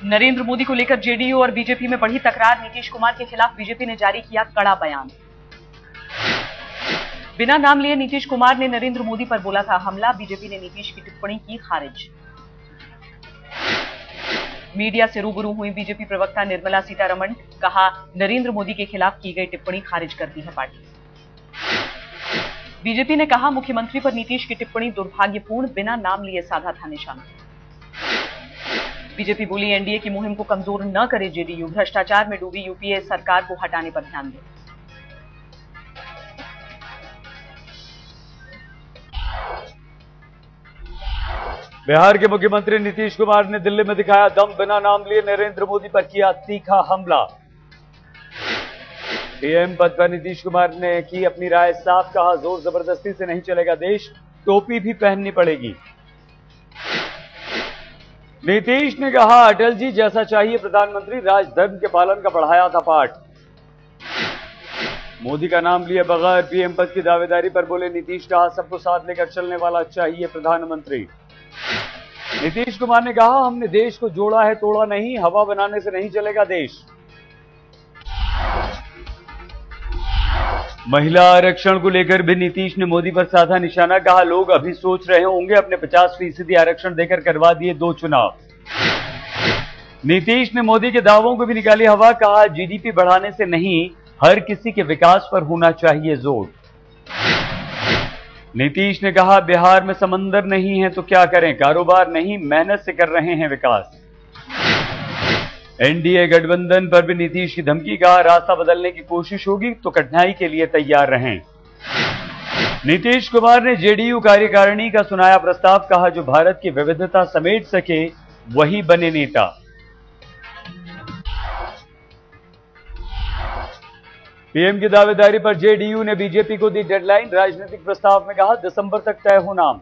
नरेंद्र मोदी को लेकर जेडीयू और बीजेपी में बढ़ी तकरार। नीतीश कुमार के खिलाफ बीजेपी ने जारी किया कड़ा बयान। बिना नाम लिए नीतीश कुमार ने नरेंद्र मोदी पर बोला था हमला। बीजेपी ने नीतीश की टिप्पणी की खारिज। मीडिया से रूबरू हुई बीजेपी प्रवक्ता निर्मला सीतारमण। कहा नरेंद्र मोदी के खिलाफ की गई टिप्पणी खारिज करती है पार्टी। बीजेपी ने कहा मुख्यमंत्री पर नीतीश की टिप्पणी दुर्भाग्यपूर्ण, बिना नाम लिए साधा था निशाना। बीजेपी बोली एनडीए की मुहिम को कमजोर न करे जेडीयू। भ्रष्टाचार में डूबी यूपीए सरकार को हटाने पर ध्यान दे। बिहार के मुख्यमंत्री नीतीश कुमार ने दिल्ली में दिखाया दम। बिना नाम लिए नरेंद्र मोदी पर किया तीखा हमला। पीएम पद पर नीतीश कुमार ने की अपनी राय साफ। कहा जोर जबरदस्ती से नहीं चलेगा देश, टोपी भी पहननी पड़ेगी। नीतीश ने कहा अटल जी जैसा चाहिए प्रधानमंत्री, राजधर्म के पालन का पढ़ाया था पाठ। मोदी का नाम लिए बगैर पीएम पद की दावेदारी पर बोले नीतीश। कहा सबको साथ लेकर चलने वाला चाहिए प्रधानमंत्री। नीतीश कुमार ने कहा हमने देश को जोड़ा है, तोड़ा नहीं। हवा बनाने से नहीं चलेगा देश। महिला आरक्षण को लेकर भी नीतीश ने मोदी पर साधा निशाना। कहा लोग अभी सोच रहे होंगे अपने 50% आरक्षण देकर करवा दिए 2 चुनाव। नीतीश ने मोदी के दावों को भी निकाली हवा। कहा जीडीपी बढ़ाने से नहीं, हर किसी के विकास पर होना चाहिए जोर। नीतीश ने कहा बिहार में समंदर नहीं है तो क्या करें, कारोबार नहीं मेहनत से कर रहे हैं विकास। एनडीए गठबंधन पर भी नीतीश की धमकी। कहा रास्ता बदलने की कोशिश होगी तो कठिनाई के लिए तैयार रहें। नीतीश कुमार ने जेडीयू कार्यकारिणी का सुनाया प्रस्ताव। कहा जो भारत की विविधता समेट सके वही बने नेता। पीएम की दावेदारी पर जेडीयू ने बीजेपी को दी डेडलाइन। राजनीतिक प्रस्ताव में कहा दिसंबर तक तय हो नाम।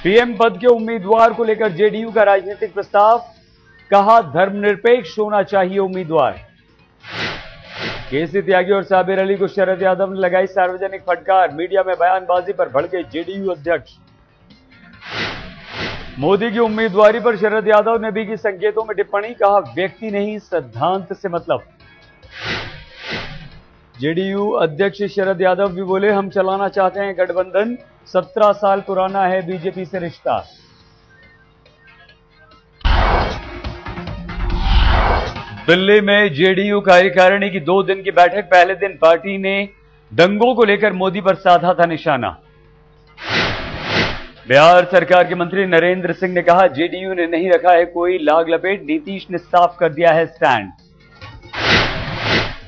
पीएम पद के उम्मीदवार को लेकर जेडीयू का राजनीतिक प्रस्ताव। कहा धर्मनिरपेक्ष होना चाहिए उम्मीदवार। केसी त्यागी और साबिर अली को शरद यादव ने लगाई सार्वजनिक फटकार। मीडिया में बयानबाजी पर भड़के जेडीयू अध्यक्ष। मोदी की उम्मीदवारी पर शरद यादव ने भी की संकेतों में टिप्पणी। कहा व्यक्ति नहीं सिद्धांत से मतलब। जेडीयू अध्यक्ष शरद यादव भी बोले हम चलाना चाहते हैं गठबंधन, 17 साल पुराना है बीजेपी से रिश्ता। दिल्ली में जेडीयू कार्यकारिणी की 2 दिन की बैठक। पहले दिन पार्टी ने दंगों को लेकर मोदी पर साधा था निशाना। बिहार सरकार के मंत्री नरेंद्र सिंह ने कहा जेडीयू ने नहीं रखा है कोई लाग लपेट, नीतीश ने साफ कर दिया है स्टैंड।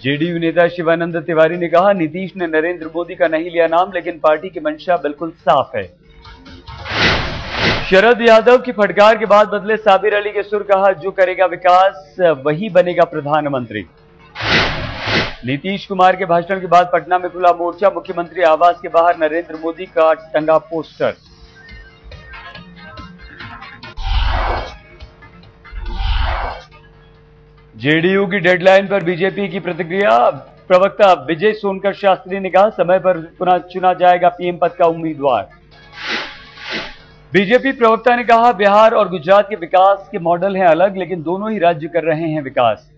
जेडीयू नेता शिवानंद तिवारी ने कहा नीतीश ने नरेंद्र मोदी का नहीं लिया नाम, लेकिन पार्टी की मंशा बिल्कुल साफ है। शरद यादव की फटकार के बाद बदले साबिर अली के सुर। कहा जो करेगा विकास वही बनेगा प्रधानमंत्री। नीतीश कुमार के भाषण के बाद पटना में खुला मोर्चा। मुख्यमंत्री आवास के बाहर नरेंद्र मोदी का टंगा पोस्टर। जेडीयू की डेडलाइन पर बीजेपी की प्रतिक्रिया। प्रवक्ता विजय सोनकर शास्त्री ने कहा समय पर पुनः चुना जाएगा पीएम पद का उम्मीदवार। बीजेपी प्रवक्ता ने कहा बिहार और गुजरात के विकास के मॉडल हैं अलग, लेकिन दोनों ही राज्य कर रहे हैं विकास।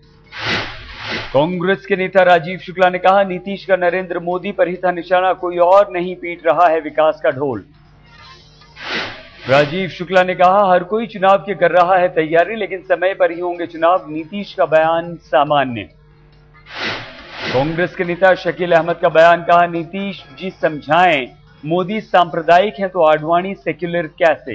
कांग्रेस के नेता राजीव शुक्ला ने कहा नीतीश का नरेंद्र मोदी पर ही था निशाना, कोई और नहीं पीट रहा है विकास का ढोल। राजीव शुक्ला ने कहा हर कोई चुनाव की कर रहा है तैयारी, लेकिन समय पर ही होंगे चुनाव। नीतीश का बयान सामान्य। कांग्रेस के नेता शकील अहमद का बयान। कहा नीतीश जी समझाएं, मोदी सांप्रदायिक हैं तो आडवाणी सेक्युलर कैसे।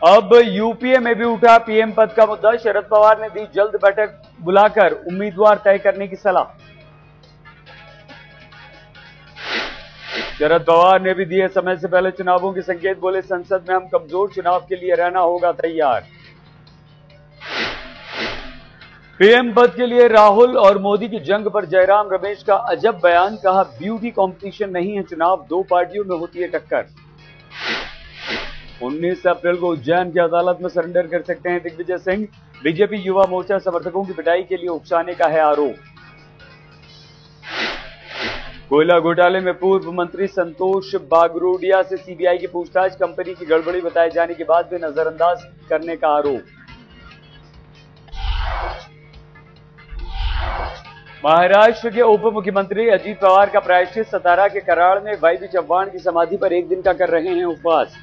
अब यूपीए में भी उठा पीएम पद का मुद्दा। शरद पवार ने दी जल्द बैठक बुलाकर उम्मीदवार तय करने की सलाह। शरद पवार ने भी दिए समय से पहले चुनावों के संकेत। बोले संसद में हम कमजोर, चुनाव के लिए रहना होगा तैयार। पीएम पद के लिए राहुल और मोदी की जंग पर जयराम रमेश का अजब बयान। कहा ब्यूटी कंपटीशन नहीं है चुनाव, 2 पार्टियों में होती है टक्कर। 19 अप्रैल को उज्जैन की अदालत में सरेंडर कर सकते हैं दिग्विजय सिंह। बीजेपी युवा मोर्चा समर्थकों की पिटाई के लिए उकसाने का है आरोप। कोयला घोटाले में पूर्व मंत्री संतोष बागरोडिया से सीबीआई की पूछताछ, कंपनी की गड़बड़ी बताए जाने के बाद भी नजरअंदाज करने का आरोप। महाराष्ट्र के उप मुख्यमंत्री अजीत पवार का प्रायश्चित, सतारा के कराड़ में वाईबी चव्हाण की समाधि पर एक दिन का कर रहे हैं उपवास।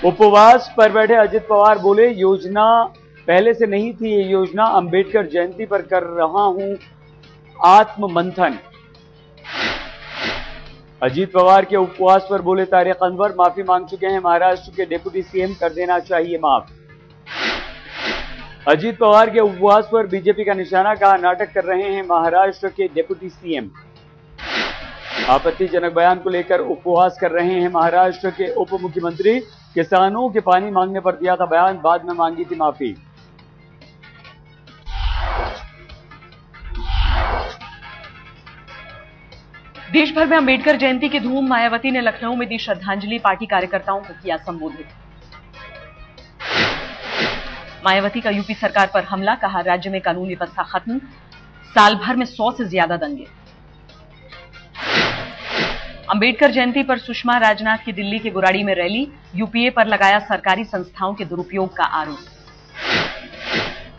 उपवास पर बैठे अजित पवार बोले, योजना पहले से नहीं थी, ये योजना अंबेडकर जयंती पर कर रहा हूं आत्म मंथन। अजीत पवार के उपवास पर बोले तारिक अनवर, माफी मांग चुके हैं महाराष्ट्र के डिप्टी सीएम, कर देना चाहिए माफ। अजीत पवार के उपवास पर बीजेपी का निशाना, कहा नाटक कर रहे हैं महाराष्ट्र के डिप्टी सीएम। आपत्तिजनक बयान को लेकर उपवास कर रहे हैं महाराष्ट्र के उप मुख्यमंत्री, किसानों के पानी मांगने पर दिया था बयान, बाद में मांगी थी माफी। देश भर में अंबेडकर जयंती की धूम, मायावती ने लखनऊ में दी श्रद्धांजलि, पार्टी कार्यकर्ताओं को किया संबोधित। मायावती का यूपी सरकार पर हमला, कहा राज्य में कानून व्यवस्था खत्म, साल भर में 100 से ज्यादा दंगे। अंबेडकर जयंती पर सुषमा राजनाथ की दिल्ली के गुराड़ी में रैली, यूपीए पर लगाया सरकारी संस्थाओं के दुरुपयोग का आरोप।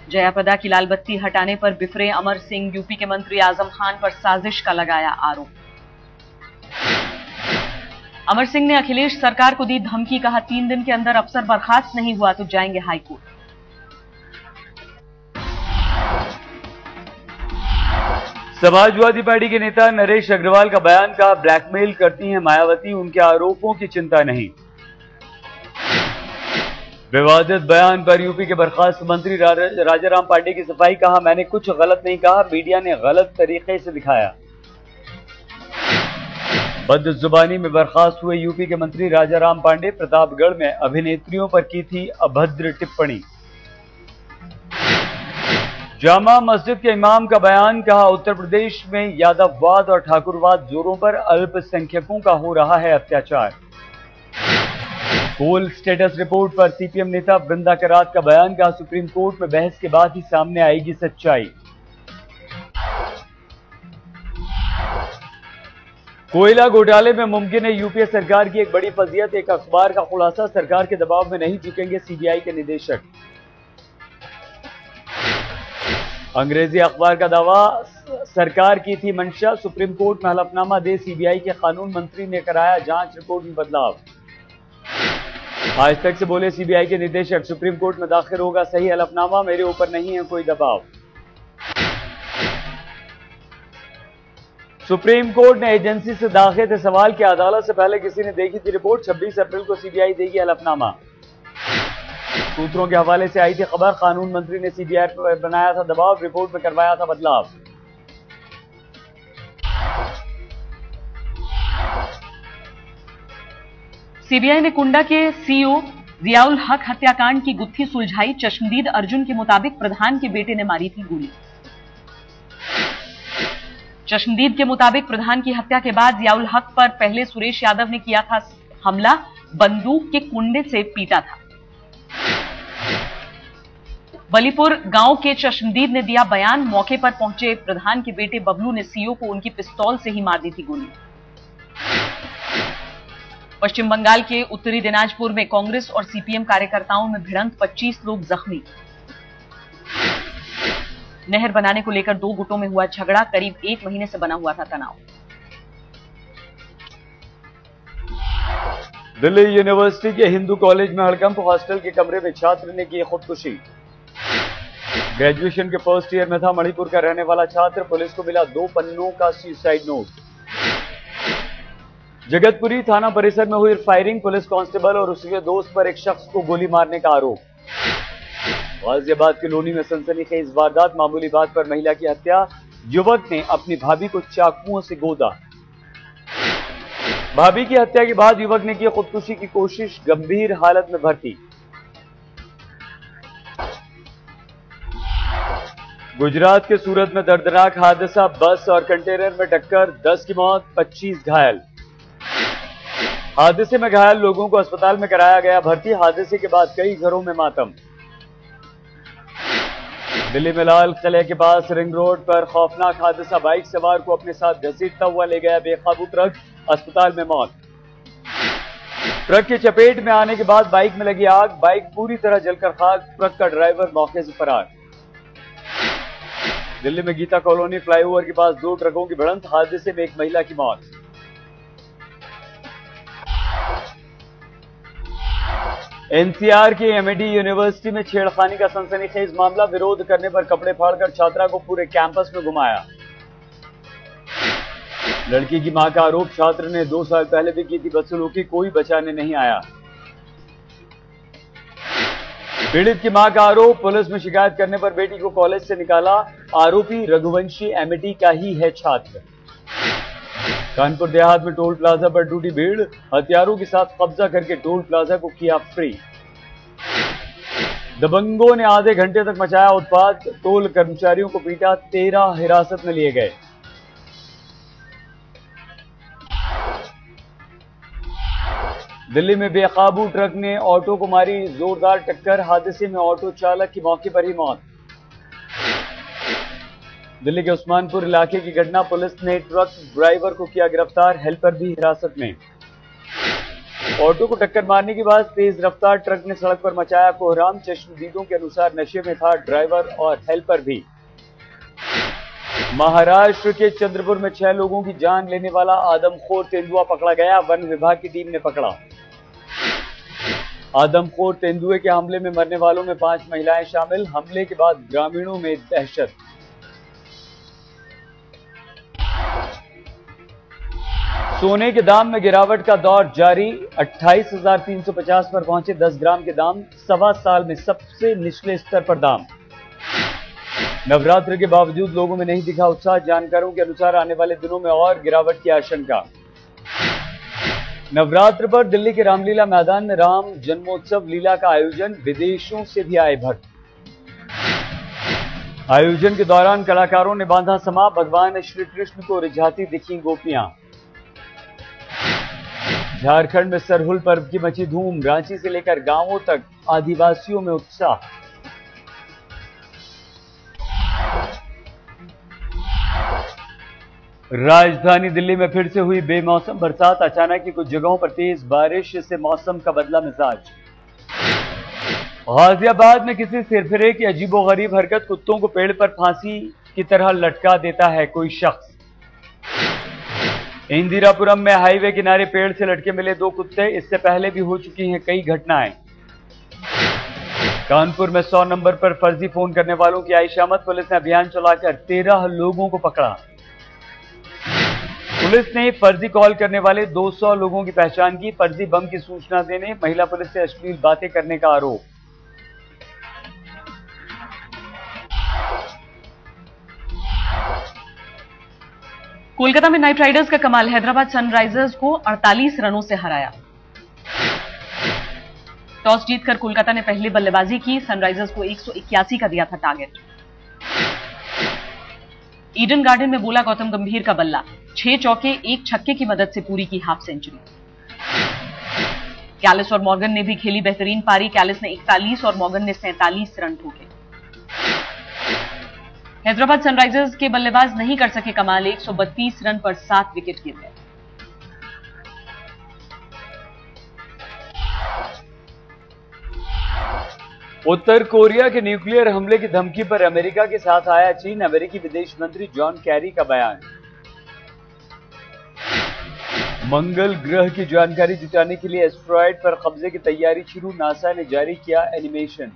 जयाप्रदा की लाल बत्ती हटाने पर बिफरे अमर सिंह, यूपी के मंत्री आजम खान पर साजिश का लगाया आरोप। अमर सिंह ने अखिलेश सरकार को दी धमकी, कहा 3 दिन के अंदर अफसर बर्खास्त नहीं हुआ तो जाएंगे हाईकोर्ट। समाजवादी पार्टी के नेता नरेश अग्रवाल का बयान, कहा ब्लैकमेल करती हैं मायावती, उनके आरोपों की चिंता नहीं। विवादित बयान पर यूपी के बर्खास्त मंत्री राजाराम पांडे की सफाई, कहा मैंने कुछ गलत नहीं कहा, मीडिया ने गलत तरीके से दिखाया। बदजुबानी में बर्खास्त हुए यूपी के मंत्री राजाराम पांडे, प्रतापगढ़ में अभिनेत्रियों पर की थी अभद्र टिप्पणी। जामा मस्जिद के इमाम का बयान, कहा उत्तर प्रदेश में यादववाद और ठाकुरवाद जोरों पर, अल्पसंख्यकों का हो रहा है अत्याचार। पोल स्टेटस रिपोर्ट पर सीपीएम नेता वृंदा करात का बयान, कहा सुप्रीम कोर्ट में बहस के बाद ही सामने आएगी सच्चाई। कोयला घोटाले में मुमकिन है यूपीए सरकार की एक बड़ी फजीहत, एक अखबार का खुलासा, सरकार के दबाव में नहीं झुकेंगे सीबीआई के निदेशक। अंग्रेजी अखबार का दावा, सरकार की थी मंशा, सुप्रीम कोर्ट में हलफनामा दे सीबीआई के कानून मंत्री ने कराया जांच रिपोर्ट में बदलाव। आज तक से बोले सीबीआई के निदेशक, सुप्रीम कोर्ट में दाखिल होगा सही हलफनामा, मेरे ऊपर नहीं है कोई दबाव। सुप्रीम कोर्ट ने एजेंसी से दाखिल थे सवाल कि अदालत से पहले किसी ने देखी थी रिपोर्ट, 26 अप्रैल को सीबीआई देगी हलफनामा। सूत्रों के हवाले से आई थी खबर, कानून मंत्री ने सीबीआई पर बनाया था दबाव, रिपोर्ट में करवाया था बदलाव। सीबीआई ने कुंडा के सीईओ जियाउल हक हत्याकांड की गुत्थी सुलझाई, चश्मदीद अर्जुन के मुताबिक प्रधान के बेटे ने मारी थी गोली। चश्मदीद के मुताबिक प्रधान की हत्या के बाद जियाउल हक पर पहले सुरेश यादव ने किया था हमला, बंदूक के कुंडे से पीटा था। बलीपुर गांव के चश्मदीद ने दिया बयान, मौके पर पहुंचे प्रधान के बेटे बबलू ने सीईओ को उनकी पिस्तौल से ही मार दी थी गोली। पश्चिम बंगाल के उत्तरी दिनाजपुर में कांग्रेस और सीपीएम कार्यकर्ताओं में भिड़ंत, 25 लोग जख्मी। नहर बनाने को लेकर 2 गुटों में हुआ झगड़ा, करीब 1 महीने से बना हुआ था तनाव। दिल्ली यूनिवर्सिटी के हिंदू कॉलेज में हड़कंप, हॉस्टल के कमरे में छात्र ने की खुदकुशी। ग्रेजुएशन के फर्स्ट ईयर में था मणिपुर का रहने वाला छात्र, पुलिस को मिला 2 पन्नों का सुसाइड नोट। जगतपुरी थाना परिसर में हुई फायरिंग, पुलिस कांस्टेबल और उसके दोस्त पर एक शख्स को गोली मारने का आरोप। गाजियाबाद के लोनी में सनसनीखेज वारदात, मामूली बात पर महिला की हत्या, युवक ने अपनी भाभी को चाकुओं से गोदा। भाभी की हत्या के बाद युवक ने की खुदकुशी की कोशिश, गंभीर हालत में भर्ती। गुजरात के सूरत में दर्दनाक हादसा, बस और कंटेनर में टक्कर, 10 की मौत, 25 घायल। हादसे में घायल लोगों को अस्पताल में कराया गया भर्ती, हादसे के बाद कई घरों में मातम। दिल्ली में लाल किले के पास रिंग रोड पर खौफनाक हादसा, बाइक सवार को अपने साथ घसीटता हुआ ले गया बेकाबू ट्रक, अस्पताल में मौत। ट्रक की चपेट में आने के बाद बाइक में लगी आग, बाइक पूरी तरह जलकर खाक, ट्रक का ड्राइवर मौके से फरार। दिल्ली में गीता कॉलोनी फ्लाईओवर के पास दो ट्रकों की भिड़ंत, हादसे में एक महिला की मौत। एनसीआर के एमएडी यूनिवर्सिटी में छेड़खानी का सनसनीखेज मामला, विरोध करने पर कपड़े फाड़कर छात्रा को पूरे कैंपस में घुमाया। लड़की की मां का आरोप, छात्र ने 2 साल पहले भी की थी बदसलूकी, कोई बचाने नहीं आया। पीड़ित की मां का आरोप, पुलिस में शिकायत करने पर बेटी को कॉलेज से निकाला, आरोपी रघुवंशी एमएडी का ही है छात्र। कानपुर देहात में टोल प्लाजा पर टूटी भीड़, हथियारों के साथ कब्जा करके टोल प्लाजा को किया फ्री। दबंगों ने आधे घंटे तक मचाया उत्पात, टोल कर्मचारियों को पीटा, 13 हिरासत में लिए गए। दिल्ली में बेकाबू ट्रक ने ऑटो को मारी जोरदार टक्कर, हादसे में ऑटो चालक की मौके पर ही मौत। दिल्ली के उस्मानपुर इलाके की घटना, पुलिस ने ट्रक ड्राइवर को किया गिरफ्तार, हेल्पर भी हिरासत में। ऑटो को टक्कर मारने के बाद तेज रफ्तार ट्रक ने सड़क पर मचाया कोहराम, चश्मदीदों के अनुसार नशे में था ड्राइवर और हेल्पर भी। महाराष्ट्र के चंद्रपुर में 6 लोगों की जान लेने वाला आदमखोर तेंदुआ पकड़ा गया, वन विभाग की टीम ने पकड़ा। आदमखोर तेंदुए के हमले में मरने वालों में 5 महिलाएं शामिल, हमले के बाद ग्रामीणों में दहशत। सोने के दाम में गिरावट का दौर जारी, 28,350 पर पहुंचे 10 ग्राम के दाम, 1.25 साल में सबसे निचले स्तर पर दाम। नवरात्र के बावजूद लोगों में नहीं दिखा उत्साह, जानकारों के अनुसार आने वाले दिनों में और गिरावट की आशंका। नवरात्र पर दिल्ली के रामलीला मैदान में राम जन्मोत्सव लीला का आयोजन, विदेशों से भी आए भक्त। आयोजन के दौरान कलाकारों ने बांधा समा, भगवान श्री कृष्ण को रिझाती दिखी गोपियां। झारखंड में सरहुल पर्व की मची धूम, रांची से लेकर गांवों तक आदिवासियों में उत्साह। राजधानी दिल्ली में फिर से हुई बेमौसम बरसात, अचानक ही कुछ जगहों पर तेज बारिश से मौसम का बदला मिजाज। गाजियाबाद में किसी सिरफिरे की अजीबोगरीब हरकत, कुत्तों को पेड़ पर फांसी की तरह लटका देता है कोई शख्स। इंदिरापुरम में हाईवे किनारे पेड़ से लटके मिले 2 कुत्ते, इससे पहले भी हो चुकी हैं कई घटनाएं। कानपुर में 100 नंबर पर फर्जी फोन करने वालों की आई शामत, पुलिस ने अभियान चलाकर 13 लोगों को पकड़ा। पुलिस ने फर्जी कॉल करने वाले 200 लोगों की पहचान की, फर्जी बम की सूचना देने, महिला पुलिस से अश्लील बातें करने का आरोप। कोलकाता में नाइट राइडर्स का कमाल, हैदराबाद सनराइजर्स को 48 रनों से हराया। टॉस जीतकर कोलकाता ने पहले बल्लेबाजी की, सनराइजर्स को 181 का दिया था टारगेट। ईडन गार्डन में बोला गौतम गंभीर का बल्ला, 6 चौके 1 छक्के की मदद से पूरी की हाफ सेंचुरी। कैलिस और मॉर्गन ने भी खेली बेहतरीन पारी, कैलिस ने 41 और मॉर्गन ने 47 रन ठोके। हैदराबाद सनराइजर्स के बल्लेबाज नहीं कर सके कमाल, 132 रन पर 7 विकेट गिर गए। उत्तर कोरिया के न्यूक्लियर हमले की धमकी पर अमेरिका के साथ आया चीन, अमेरिकी विदेश मंत्री जॉन कैरी का बयान। मंगल ग्रह की जानकारी जुटाने के लिए एस्टेरॉयड पर कब्जे की तैयारी शुरू, नासा ने जारी किया एनिमेशन।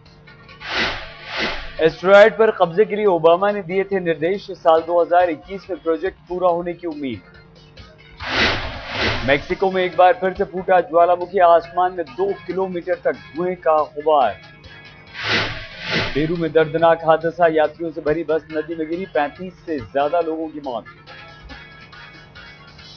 एस्टेरॉयड पर कब्जे के लिए ओबामा ने दिए थे निर्देश, साल 2021 में प्रोजेक्ट पूरा होने की उम्मीद। मेक्सिको में एक बार फिर से फूटा ज्वालामुखी, आसमान में 2 किलोमीटर तक धुएं का गुबार। पेरू में दर्दनाक हादसा, यात्रियों से भरी बस नदी में गिरी, 35 से ज्यादा लोगों की मौत।